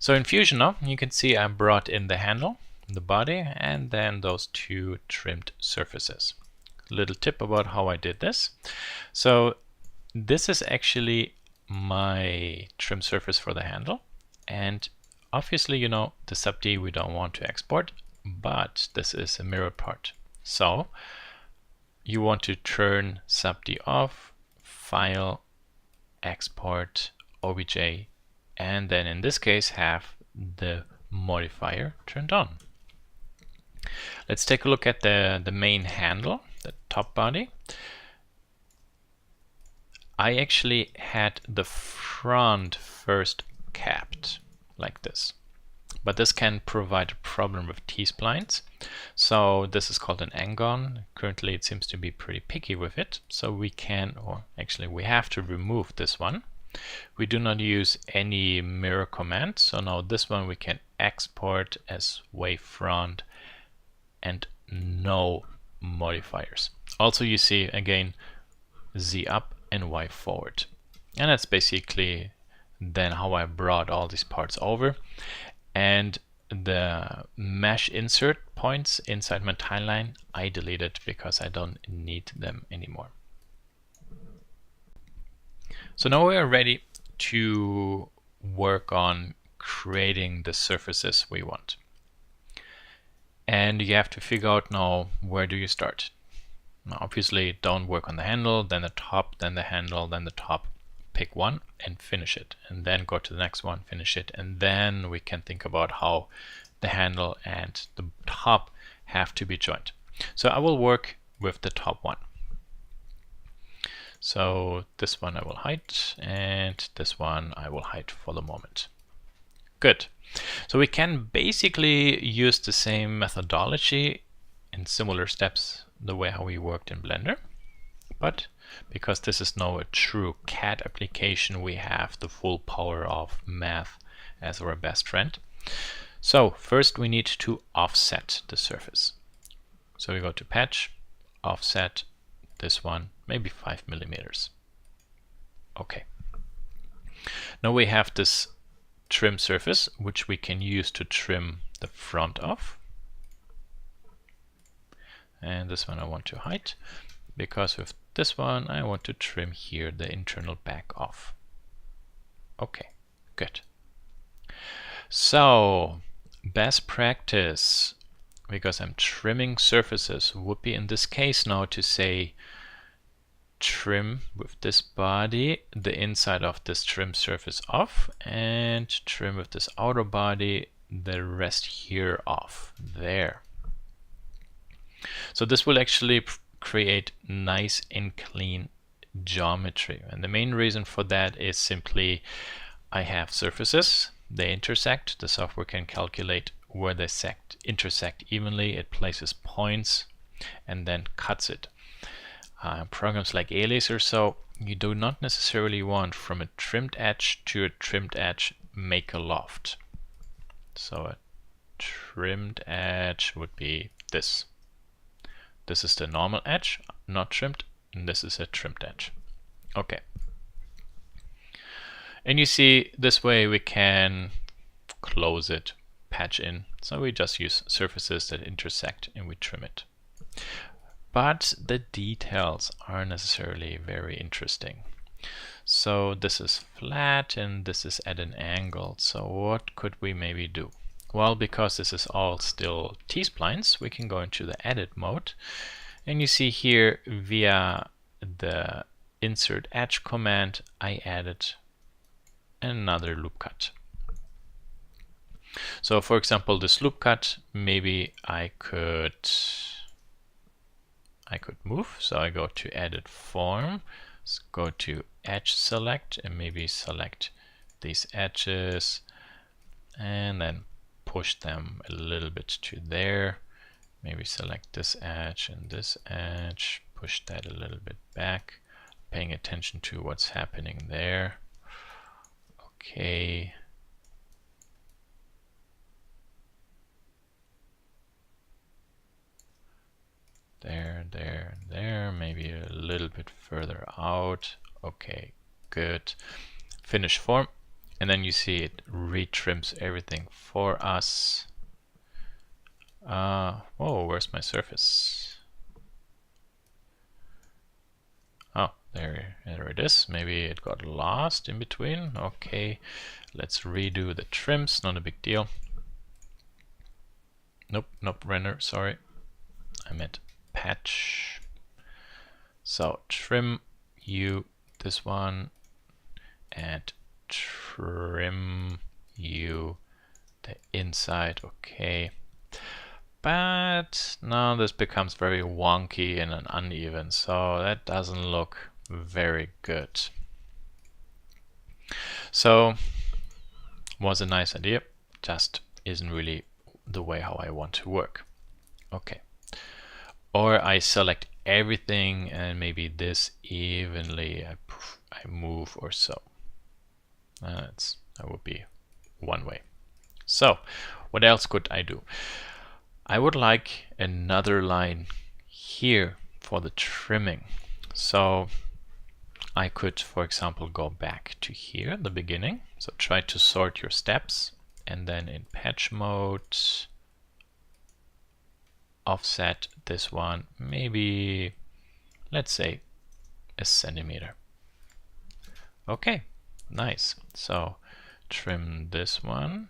So in Fusion now, you can see I brought in the handle, the body, and then those two trimmed surfaces. Little tip about how I did this. So this is actually my trim surface for the handle, and obviously, you know, the sub-D we don't want to export, but this is a mirrored part. So you want to turn sub-D off, File, Export, OBJ, and then in this case have the modifier turned on. Let's take a look at the main handle, the top body. I actually had the front first capped like this, but this can provide a problem with T-splines. So this is called an angon. Currently it seems to be pretty picky with it, so we can, or actually we have to remove this one. We do not use any mirror command, so now this one we can export as wavefront and no modifiers. Also you see again Z up and Y forward. And that's basically then how I brought all these parts over. And the mesh insert points inside my timeline I deleted because I don't need them anymore. So now we are ready to work on creating the surfaces we want. And you have to figure out now, where do you start? Now, obviously don't work on the handle, then the top, then the handle, then the top. Pick one and finish it, and then go to the next one, finish it, and then we can think about how the handle and the top have to be joined. So I will work with the top one. So this one I will hide, and this one I will hide for the moment. Good. So we can basically use the same methodology in similar steps the way how we worked in Blender, but because this is now a true CAD application, we have the full power of math as our best friend. So first we need to offset the surface. So we go to Patch, Offset, this one, maybe 5 millimeters. Okay. Now we have this trim surface, which we can use to trim the front off. And this one I want to hide, because with this one I want to trim here the internal back off. Okay, good. So best practice, because I'm trimming surfaces, would be in this case now to say trim with this body the inside of this trim surface off, and trim with this outer body the rest here off. There. So this will actually create nice and clean geometry, and the main reason for that is simply I have surfaces, they intersect, the software can calculate where they intersect evenly, it places points and then cuts it. Programs like Alias or so, you do not necessarily want from a trimmed edge to a trimmed edge make a loft. So a trimmed edge would be this. This is the normal edge, not trimmed, and this is a trimmed edge. Okay. And you see this way we can close it, patch in. So we just use surfaces that intersect and we trim it. But the details are necessarily very interesting. So this is flat and this is at an angle. So what could we maybe do? Well, because this is all still T-splines, we can go into the edit mode. And you see here via the insert edge command, I added another loop cut. So for example, this loop cut, maybe I could move. So I go to edit form, go to edge select, and maybe select these edges and then push them a little bit to there. Maybe select this edge and this edge, push that a little bit back, paying attention to what's happening there. Okay. There, there, there, maybe a little bit further out. Okay, good. Finish form. and then you see it retrims everything for us. Whoa, where's my surface? Oh, there it is. Maybe it got lost in between. Okay, let's redo the trims, not a big deal. Nope, render, sorry. I meant patch. So trim you this one and trim you the inside, okay. But now this becomes very wonky and uneven, so that doesn't look very good. So was a nice idea, just isn't really the way how I want to work. Okay. Or I select everything and maybe this evenly I move or so. That would be one way. So what else could I do? I would like another line here for the trimming. So I could, for example, go back to here, the beginning. So try to sort your steps and then in patch mode, offset this one, maybe, let's say, a centimeter. Okay, nice. So trim this one,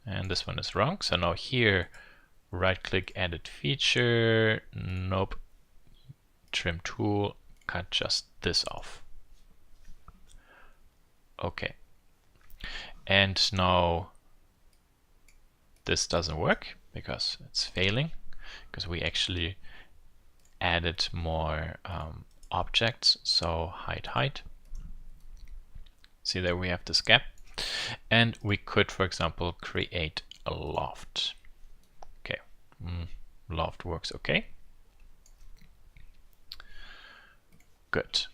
and this one is wrong. So now here, right click, edit feature, nope, trim tool, cut just this off. Okay, and now this doesn't work because it's failing, because we actually added more objects. So height. See, there we have this gap, and we could, for example, create a loft. Okay, loft works okay. Good.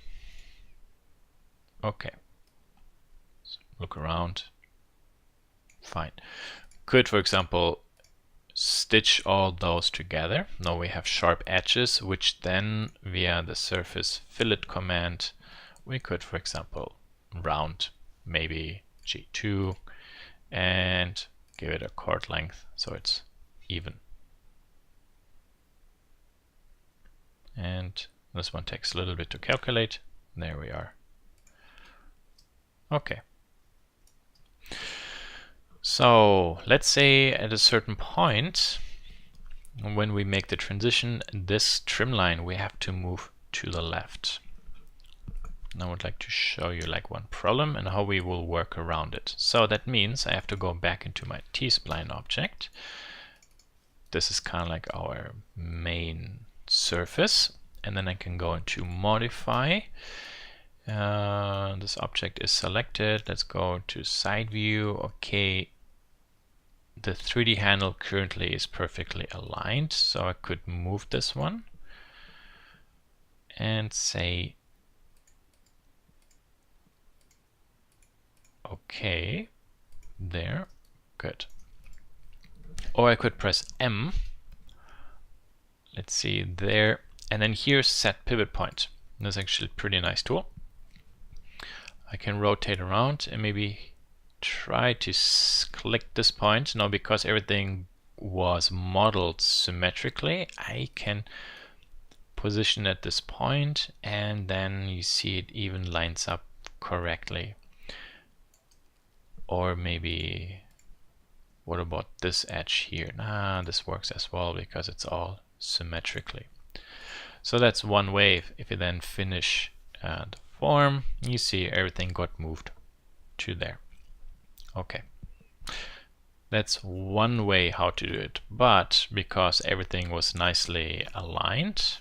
Okay, so look around. Fine. Could, for example, stitch all those together. Now we have sharp edges, which then via the surface fillet command, we could, for example, round maybe G2 and give it a chord length so it's even. And this one takes a little bit to calculate. There we are. Okay. So let's say at a certain point, when we make the transition, this trim line we have to move to the left. And I would like to show you like one problem and how we will work around it. So that means I have to go back into my T-spline object. This is kind of like our main surface, and then I can go into modify. This object is selected. Let's go to side view. Okay, the 3D handle currently is perfectly aligned, so I could move this one and say okay, there, good. Or I could press M, let's see there, and then here set pivot point. That's actually a pretty nice tool. I can rotate around and maybe try to click this point. Now, because everything was modeled symmetrically, I can position at this point, and then you see it even lines up correctly. Or maybe, what about this edge here? Nah, this works as well because it's all symmetrically. So that's one way. If you then finish the form, you see everything got moved to there. Okay, that's one way how to do it, but because everything was nicely aligned,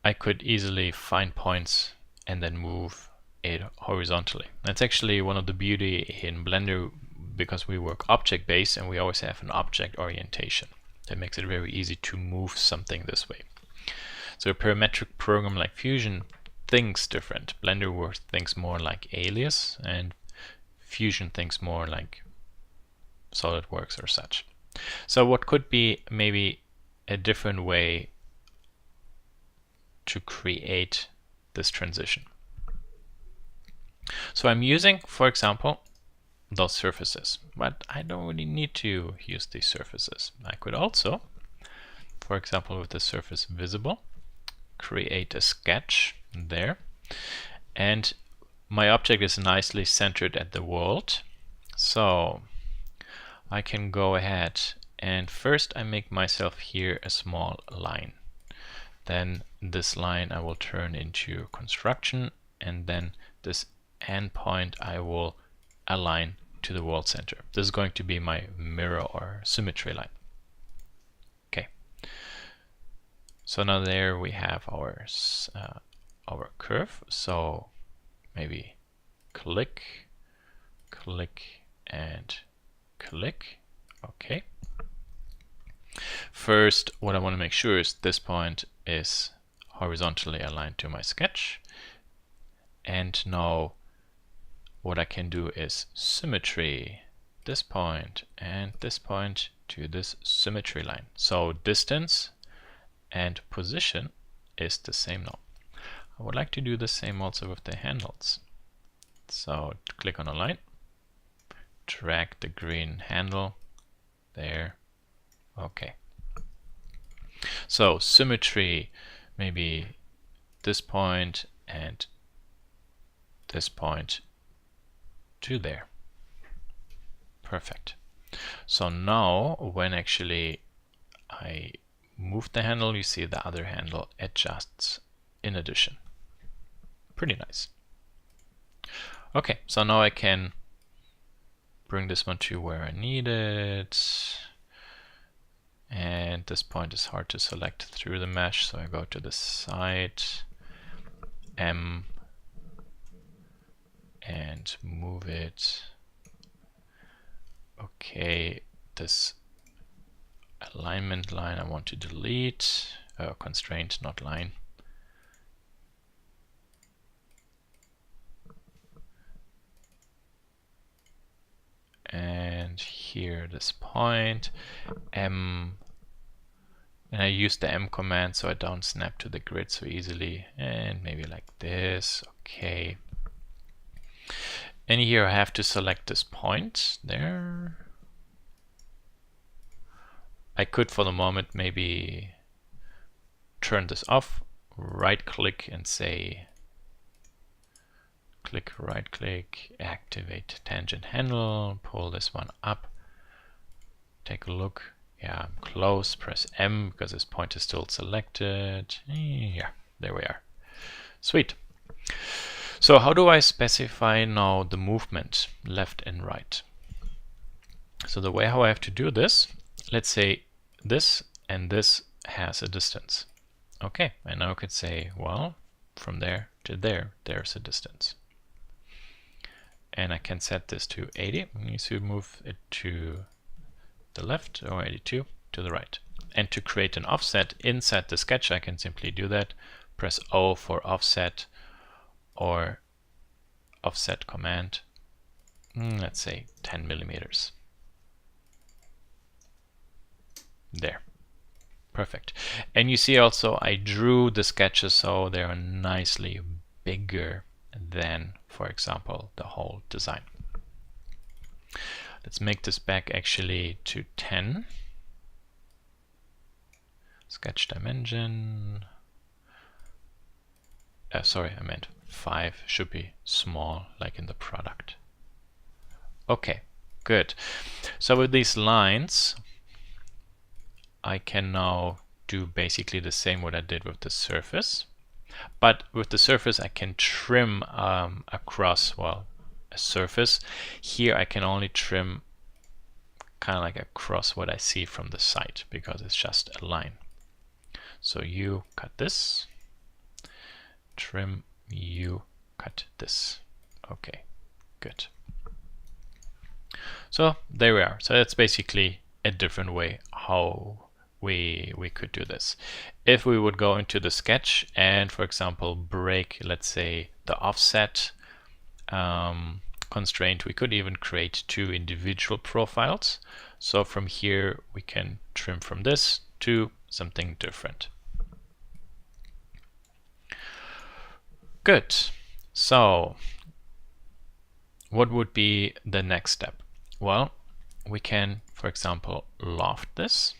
I could easily find points and then move it horizontally. That's actually one of the beauty in Blender, because we work object based and we always have an object orientation. That makes it very easy to move something this way. So a parametric program like Fusion thinks different. Blender thinks more like Alias, and Fusion thinks more like SolidWorks or such. So what could be maybe a different way to create this transition. So I'm using, for example, those surfaces, but I don't really need to use these surfaces. I could also, for example, with the surface visible, create a sketch there, and my object is nicely centered at the world. So I can go ahead and first I make myself here a small line. Then this line I will turn into construction, and then this endpoint I will align to the world center. This is going to be my mirror or symmetry line. Okay. So now there we have our curve. So maybe click, click, and click. Okay. First, what I want to make sure is this point is horizontally aligned to my sketch. And now what I can do is symmetry, this point and this point to this symmetry line. So distance and position is the same now. I would like to do the same also with the handles. So click on a line, drag the green handle there. Okay. So symmetry, maybe this point and this point to there. Perfect. So now when actually I move the handle, you see the other handle adjusts in addition. Pretty nice. Okay, so now I can bring this one to where I need it. And this point is hard to select through the mesh, so I go to the side, M, and move it. Okay, this alignment line I want to delete, constraint, not line. And here this point, M, and I use the M command so I don't snap to the grid so easily, and maybe like this. Okay. And here I have to select this point there. I could for the moment maybe turn this off, right click and say click, right click, activate tangent handle, pull this one up, take a look. Yeah, I'm close, press M because this point is still selected. Yeah, there we are. Sweet. So how do I specify now the movement left and right? So the way how I have to do this, let's say this and this has a distance. Okay, and now I could say, well, from there to there, there's a distance. And I can set this to 80. I need to move it to the left, or 82 to the right. And to create an offset inside the sketch, I can simply do that. Press O for offset, or offset command. Let's say 10 millimeters. There. Perfect. And you see also I drew the sketches so they are nicely bigger than, for example, the whole design. Let's make this back actually to 10. Sketch dimension. Sorry, I meant 5 should be small, like in the product. Okay, good. So with these lines, I can now do basically the same what I did with the surface. But with the surface, I can trim across, well, a surface. Here I can only trim kind of like across what I see from the side because it's just a line. So you cut this, trim, you cut this. Okay, good. So there we are. So that's basically a different way how we could do this. If we would go into the sketch and, for example, break, let's say, the offset constraint, we could even create 2 individual profiles. So from here we can trim from this to something different. Good. So what would be the next step? Well, we can, for example, loft this.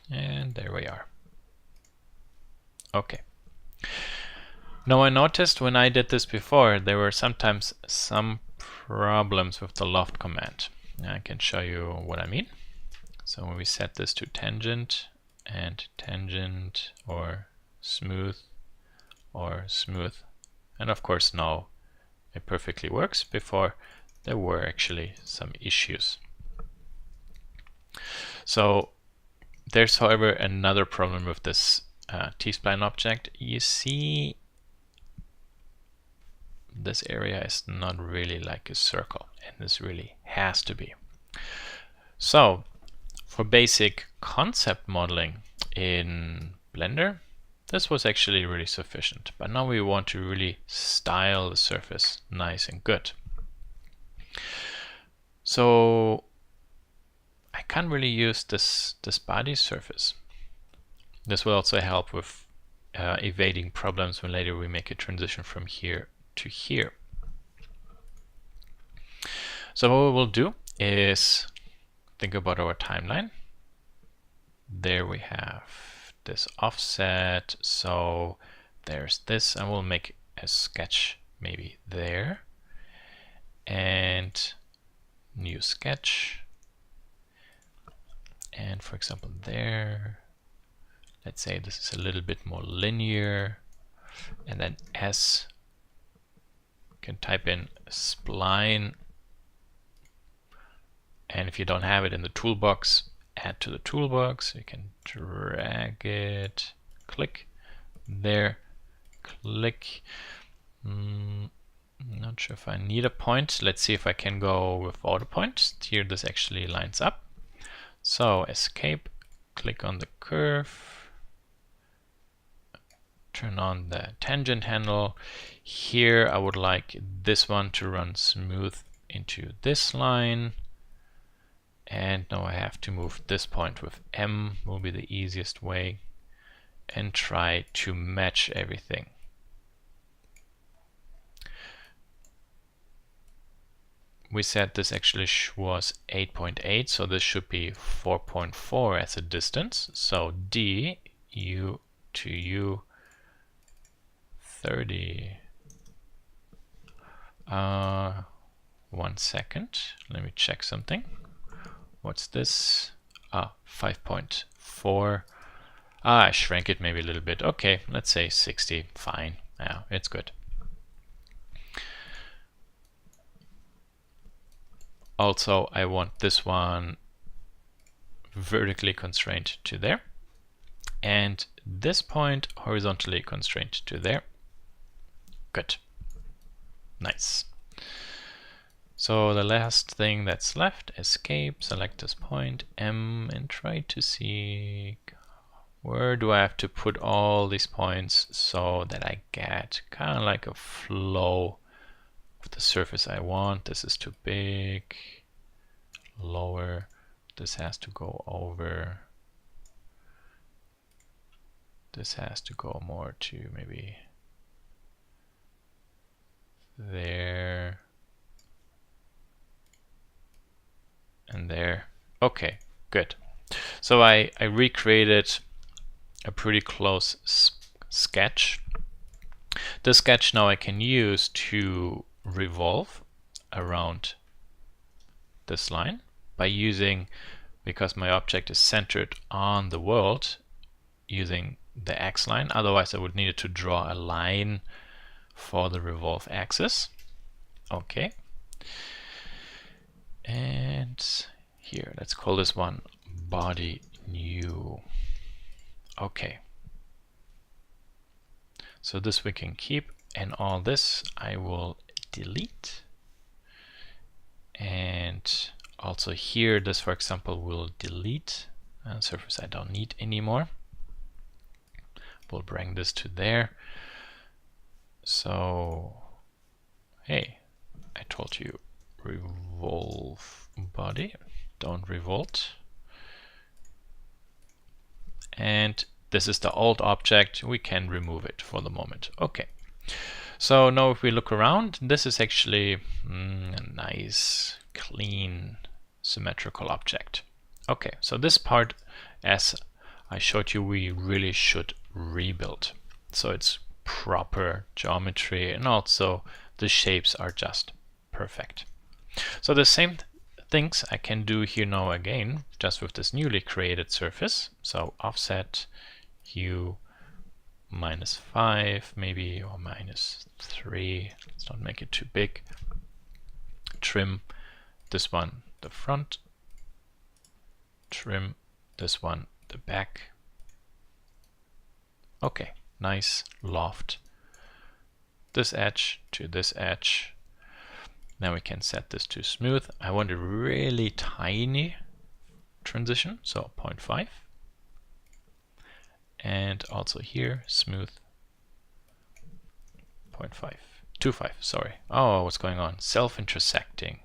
And there we are. Okay. Now I noticed when I did this before, there were sometimes some problems with the loft command. I can show you what I mean. So when we set this to tangent and tangent or smooth, and of course now it perfectly works. Before there were actually some issues. So there's, however, another problem with this T-spline object. You see, this area is not really like a circle, and this really has to be. So for basic concept modeling in Blender, this was actually really sufficient. But now we want to really style the surface nice and good. So I can't really use this body surface. This will also help with evading problems when later we make a transition from here to here. So what we will do is think about our timeline. There we have this offset. So there's this, and we'll make a sketch maybe there. And new sketch. And for example there, let's say this is a little bit more linear, and then S, can type in spline, and if you don't have it in the toolbox, add to the toolbox. You can drag it, click there, click. Not sure if I need a point. Let's see if I can go without a point. Here this actually lines up. So escape, click on the curve, turn on the tangent handle. Here I would like this one to run smooth into this line. And now I have to move this point with M, will be the easiest way, and try to match everything. We said this actually was 8.8, so this should be 4.4 as a distance. So D, U to U, 30. 1 second, let me check something. What's this? 5.4. I shrank it maybe a little bit. Okay, let's say 60, fine. Yeah, it's good. Also, I want this one vertically constrained to there, and this point horizontally constrained to there. Good. Nice. So the last thing that's left, escape, select this point, M, and try to see where do I have to put all these points so that I get kind of like a flow of the surface I want. This is too big, lower, this has to go over, this has to go more to maybe there and there. Okay, good. So I recreated a pretty close sketch. This sketch now I can use to revolve around this line by using, because my object is centered on the world, using the X line. Otherwise I would need to draw a line for the revolve axis. Okay. And here, let's call this one body new. Okay. So this we can keep, and all this I will delete. And also here, this for example will delete. Surface I don't need anymore. We'll bring this to there. So, hey, I told you revolve body, don't revolt. And this is the old object, we can remove it for the moment. Okay, So now if we look around, this is actually a nice, clean, symmetrical object. Okay, so this part, as I showed you, we really should rebuild. So it's proper geometry and also the shapes are just perfect. So the same things I can do here now again, just with this newly created surface. So offset, hue, -5 maybe, or -3. Let's not make it too big. Trim this one the front, trim this one the back. Okay, nice loft. This edge to this edge. Now we can set this to smooth. I want a really tiny transition, so 0.5. And also here, smooth 0.5. 2.5, sorry. Oh, what's going on? Self-intersecting.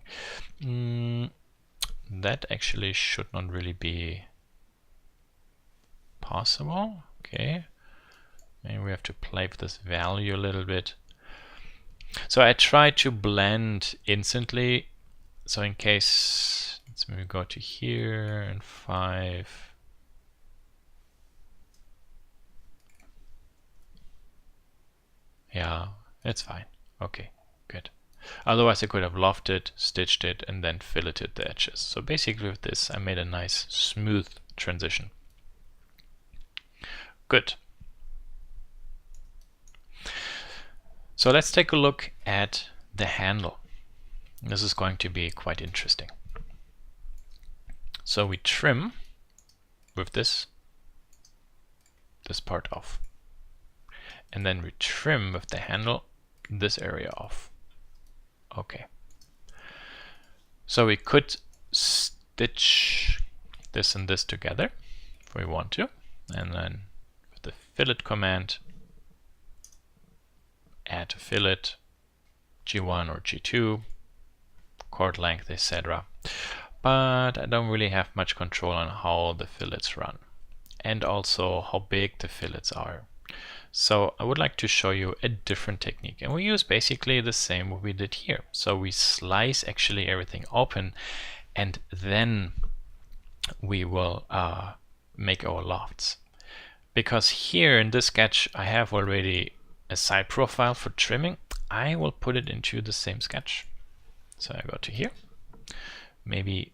That actually should not really be possible. Okay. Maybe we have to play with this value a little bit. So I try to blend instantly. So in case, let's maybe go to here and 5. Yeah, it's fine. Okay, good. Otherwise I could have lofted, stitched it, and then filleted the edges. So basically with this I made a nice smooth transition. Good. So let's take a look at the handle. This is going to be quite interesting. So we trim with this part off. And then we trim with the handle this area off. Okay. So we could stitch this and this together if we want to. And then with the fillet command, add a fillet, G1 or G2, cord length, etc. But I don't really have much control on how the fillets run and also how big the fillets are. So I would like to show you a different technique, and we use basically the same what we did here. So we slice actually everything open, and then we will make our lofts. Because here in this sketch I have already a side profile for trimming, I will put it into the same sketch. So I go to here, maybe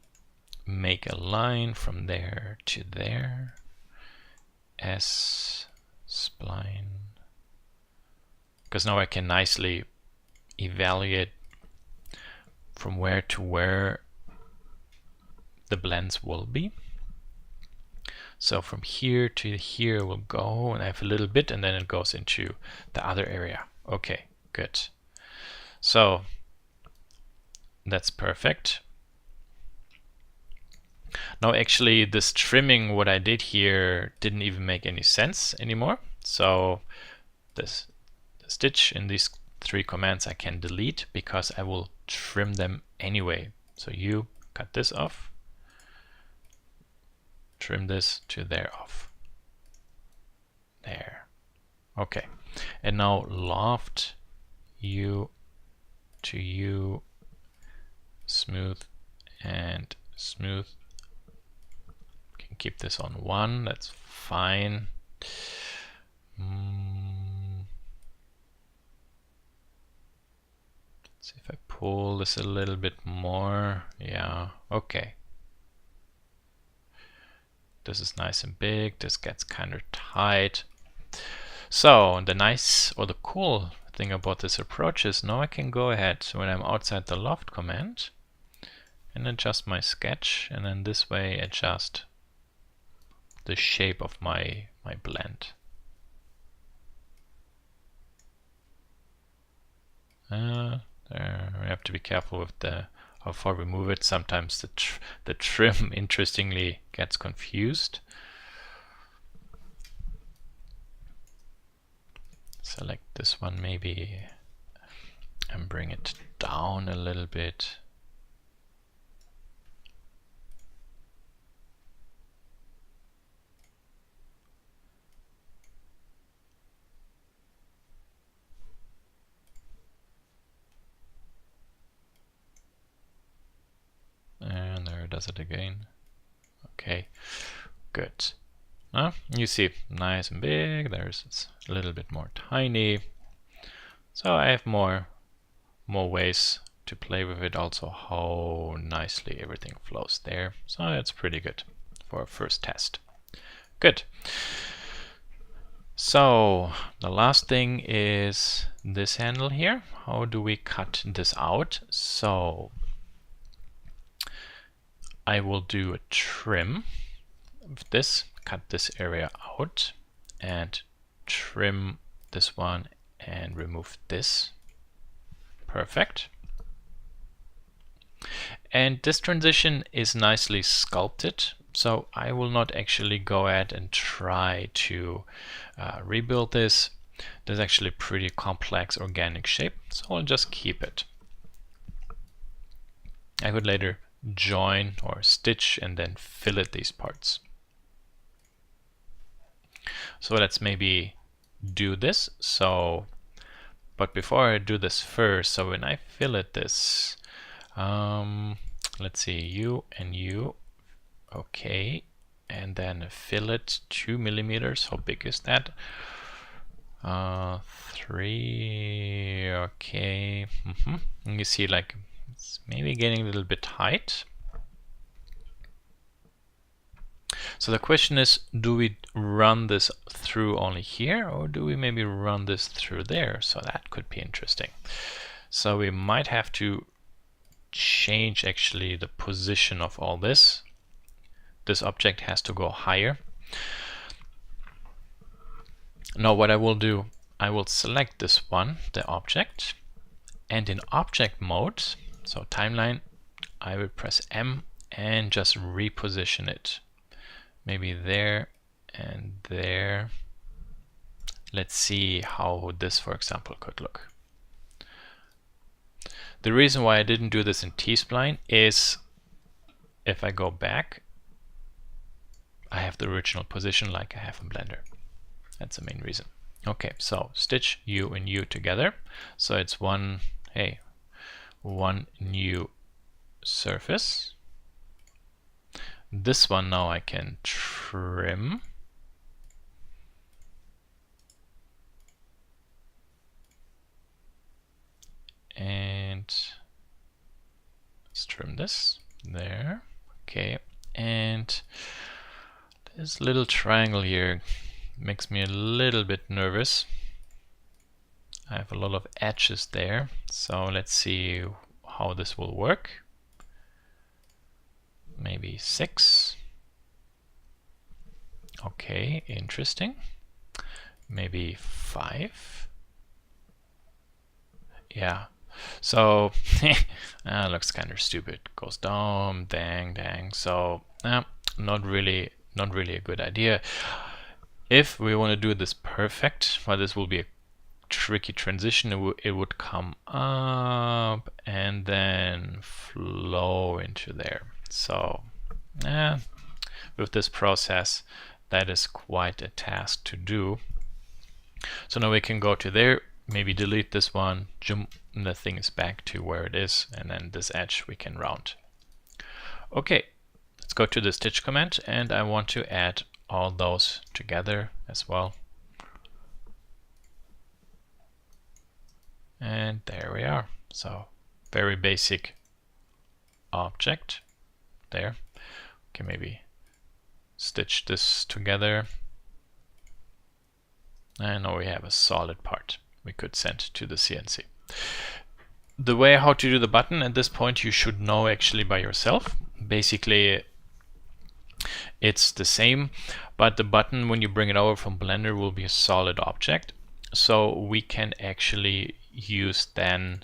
make a line from there to there, S spline, because now I can nicely evaluate from where to where the blends will be. So from here to here will go, and I have a little bit, and then it goes into the other area. Okay, good. So that's perfect. Now actually this trimming, what I did here, didn't even make any sense anymore. So the stitch in these 3 commands I can delete because I will trim them anyway. So you cut this off, trim this to there off. There. Okay. And now loft, U to U, smooth and smooth. Can keep this on 1, that's fine. Let's see if I pull this a little bit more. Yeah, okay. This is nice and big, this gets kind of tight. So the nice or the cool thing about this approach is now I can go ahead when I'm outside the loft command and adjust my sketch, and then this way adjust the shape of my blend. There, we have to be careful with how far we move it. Sometimes the trim interestingly gets confused. Select this one maybe and bring it down a little bit. does it again? Okay, good. You see, nice and big. It's a little bit more tiny. So I have more ways to play with it. Also, how nicely everything flows there. So it's pretty good for a first test. Good. So the last thing is this handle here. How do we cut this out? So I will do a trim of this, cut this area out, and trim this one and remove this. Perfect. And this transition is nicely sculpted, so I will not actually go ahead and try to rebuild this. This is actually a pretty complex organic shape, so I'll just keep it. I could later join or stitch and then fillet these parts. So let's maybe do this. But before I do this first, so when I fillet this, let's see, you and you, okay, and then a fillet 2 millimeters. How big is that? 3, okay. And you see, like, it's maybe getting a little bit tight. So the question is, do we run this through only here, or do we maybe run this through there? So that could be interesting. So we might have to change actually the position of all this. This object has to go higher. Now what I will do, I will select this one, the object, and in object mode, so timeline, I will press M and just reposition it. Maybe there and there. Let's see how this, for example, could look. The reason why I didn't do this in T-spline is if I go back, I have the original position like I have in Blender. That's the main reason. Okay, so stitch you and you together. So it's one new surface. This one now I can trim. And let's trim this there. Okay, and this little triangle here makes me a little bit nervous. I have a lot of edges there, so let's see how this will work. Maybe 6. Okay, interesting. Maybe 5. Yeah. So looks kind of stupid. Goes down, dang. So not really a good idea. If we want to do this perfect, well, this will be a tricky transition. It would come up and then flow into there. So with this process, that is quite a task to do. So now we can go to there, maybe delete this one, jump, and the thing is back to where it is, and then this edge we can round. Okay, let's go to the stitch command, and I want to add all those together as well. And there we are. So very basic object there. Okay, maybe stitch this together. And now we have a solid part we could send to the CNC. The way how to do the button at this point you should know actually by yourself. Basically it's the same, but the button when you bring it over from Blender will be a solid object. So we can actually use then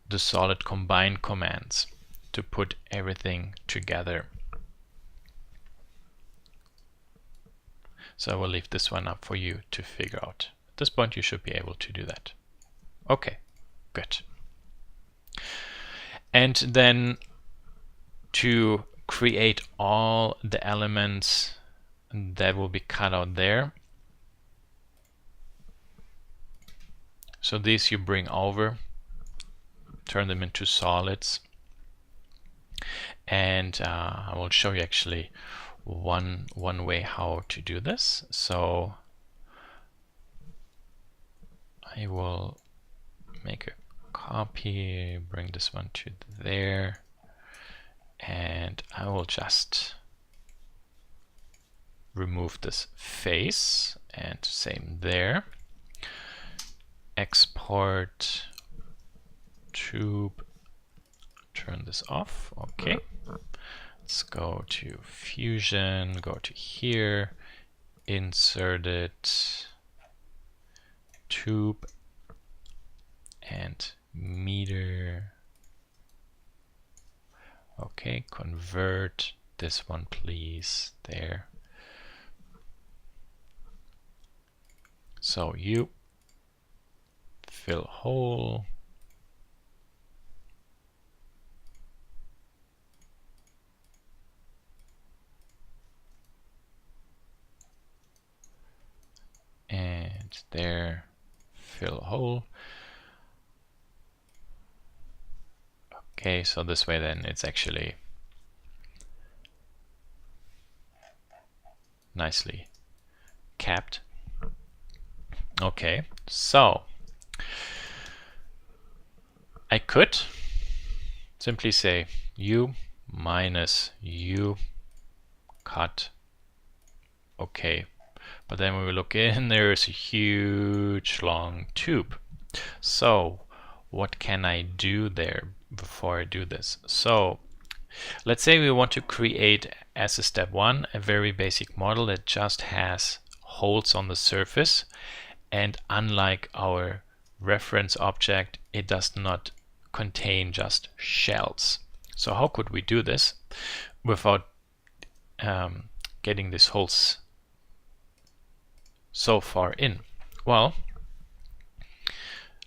the solid combine commands to put everything together. So I will leave this one up for you to figure out. At this point you should be able to do that. Okay, good. And then to create all the elements that will be cut out there. So these you bring over, turn them into solids. And I will show you actually one way how to do this. So I will make a copy, bring this one to there, and I will just remove this face and same there. Export tube, turn this off. Okay, let's go to Fusion, go to here, insert it, tube and meter. Okay, convert this one please, there. So you fill hole, and there, fill hole. Okay, so this way then it's actually nicely capped. Okay, so I could simply say u minus u cut. Okay, but then when we look in, there's a huge long tube. So what can I do there before I do this? So let's say we want to create, as a step one, a very basic model that just has holes on the surface, and unlike our reference object, it does not contain just shells. So how could we do this without getting these holes so far in? Well,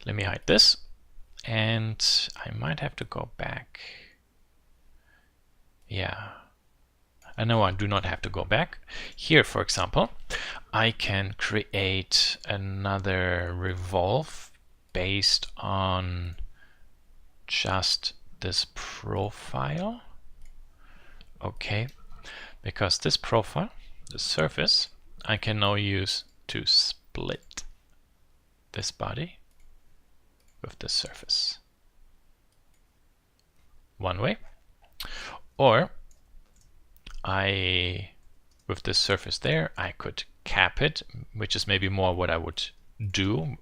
let me hide this, and I might have to go back. Yeah, I know I do not have to go back. Here, for example, I can create another revolve based on just this profile. Okay, because this profile, the surface, I can now use to split this body with the surface. One way. Or with this surface there, I could cap it, which is maybe more what I would do.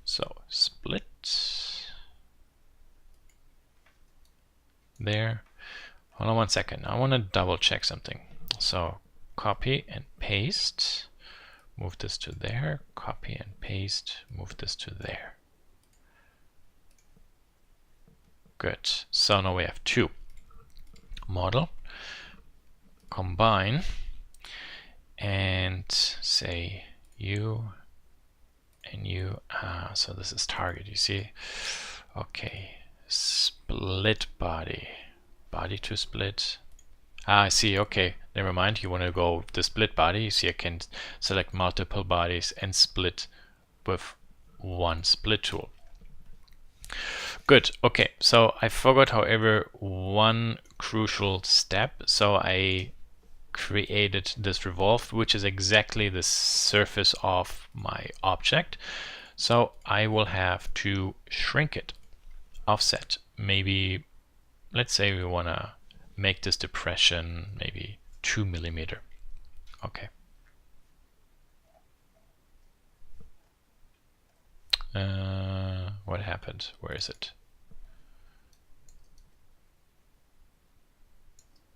So split there. Hold on one second. I want to double check something. So copy and paste. Move this to there. Copy and paste. Move this to there. Good. So now we have two. Model, combine, and say you and you. So this is target, you see. Okay, split body, body to split. I see. Okay, never mind. You want to go with the split body. You see, I can select multiple bodies and split with one split tool. Good. Okay, so I forgot, however, one crucial step. So I created this revolve, which is exactly the surface of my object. So I will have to shrink it, offset. Maybe, let's say we want to make this depression maybe 2 millimeter. Okay. What happened? Where is it?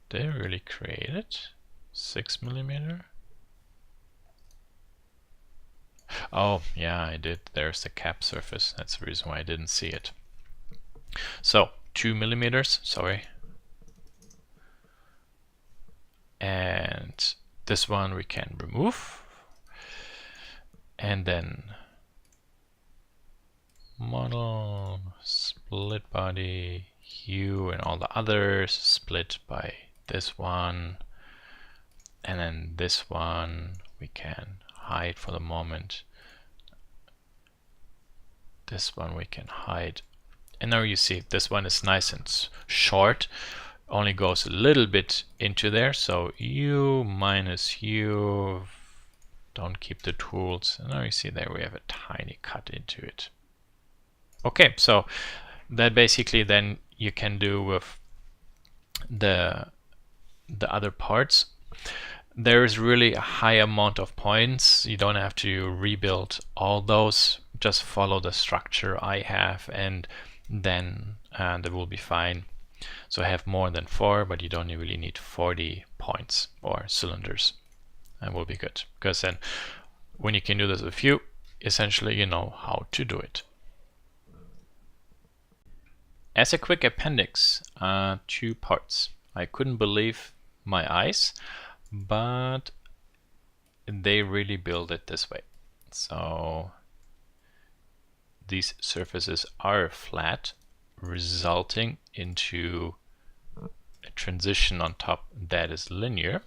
Did I really create it? 6 millimeter? Oh, yeah, I did. There's the cap surface. That's the reason why I didn't see it. So 2 millimeters, sorry. And this one we can remove. And then model, split body, hue, and all the others, split by this one. And then this one we can hide for the moment. This one we can hide And now you see this one is nice and short, only goes a little bit into there. So U minus U, don't keep the tools. And now you see there we have a tiny cut into it. Okay, so that basically then you can do with the other parts. There is really a high amount of points. You don't have to rebuild all those. Just follow the structure I have, and then that will be fine. So I have more than 4, but you don't really need 40 points or cylinders. That will be good, because then when you can do this with you, essentially you know how to do it. As a quick appendix, 2 parts. I couldn't believe my eyes, but they really build it this way. So these surfaces are flat, resulting into a transition on top that is linear,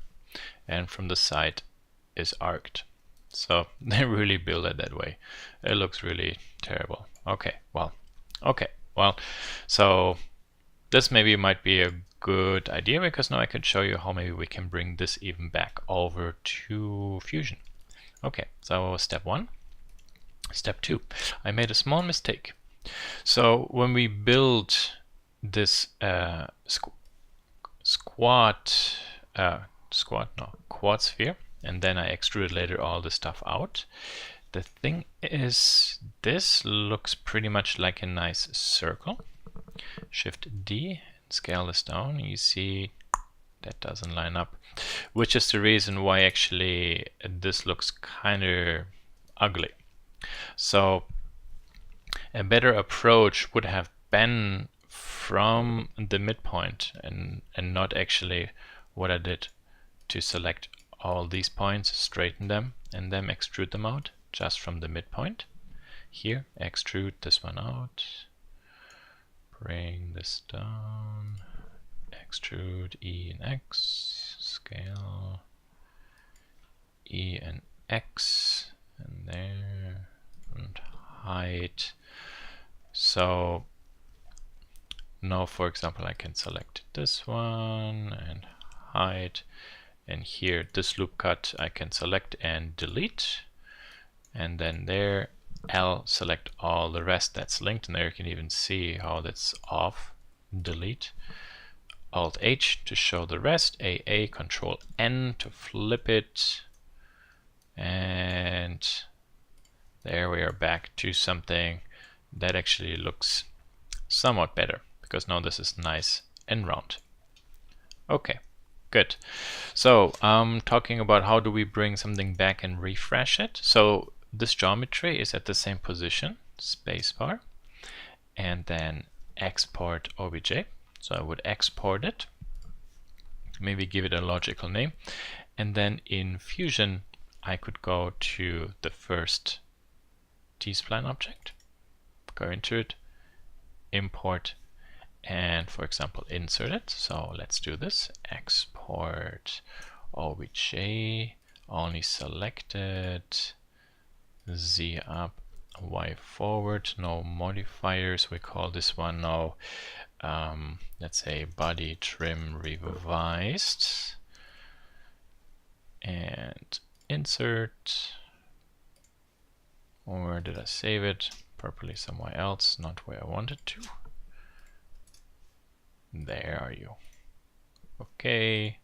and from the side is arced. So they really build it that way. It looks really terrible. Okay, well, so this maybe might be a good idea, because now I can show you how maybe we can bring this even back over to Fusion. Okay, so step 1. Step 2, I made a small mistake. So when we build this quad sphere, and then I extrude later all the stuff out, the thing is, this looks pretty much like a nice circle. Shift D, scale this down. You see that doesn't line up, which is the reason why actually this looks kind of ugly. So a better approach would have been from the midpoint, and not actually what I did, to select all these points, straighten them, and then extrude them out just from the midpoint. Here, extrude this one out, bring this down, extrude E and X, scale E and X, and there, and height. So now, for example, I can select this one and height, and here this loop cut I can select and delete, and then there L, select all the rest that's linked, and there you can even see how that's off. Delete. Alt H to show the rest, AA, Control N to flip it, and there we are back to something that actually looks somewhat better, because now this is nice and round. Okay, good. So talking about how do we bring something back and refresh it. So this geometry is at the same position, spacebar, and then export OBJ. So I would export it, maybe give it a logical name, and then in Fusion I could go to the first T-spline object, go into it, import, and for example insert it. So let's do this. Export OBJ, only selected, Z up, Y forward, no modifiers. We call this one now let's say body trim revised, and insert. Where did I save it? Probably somewhere else, not where I wanted to. There are you. Okay,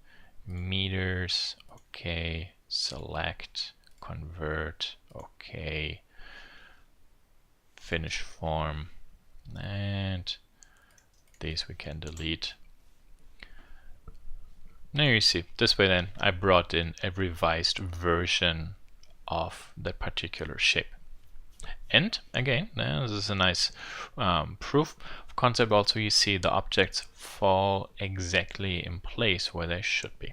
meters, okay, select, convert, okay, finish form, and these we can delete. Now you see, this way then I brought in a revised version of that particular shape. And again, this is a nice proof of concept. Also, you see the objects fall exactly in place where they should be.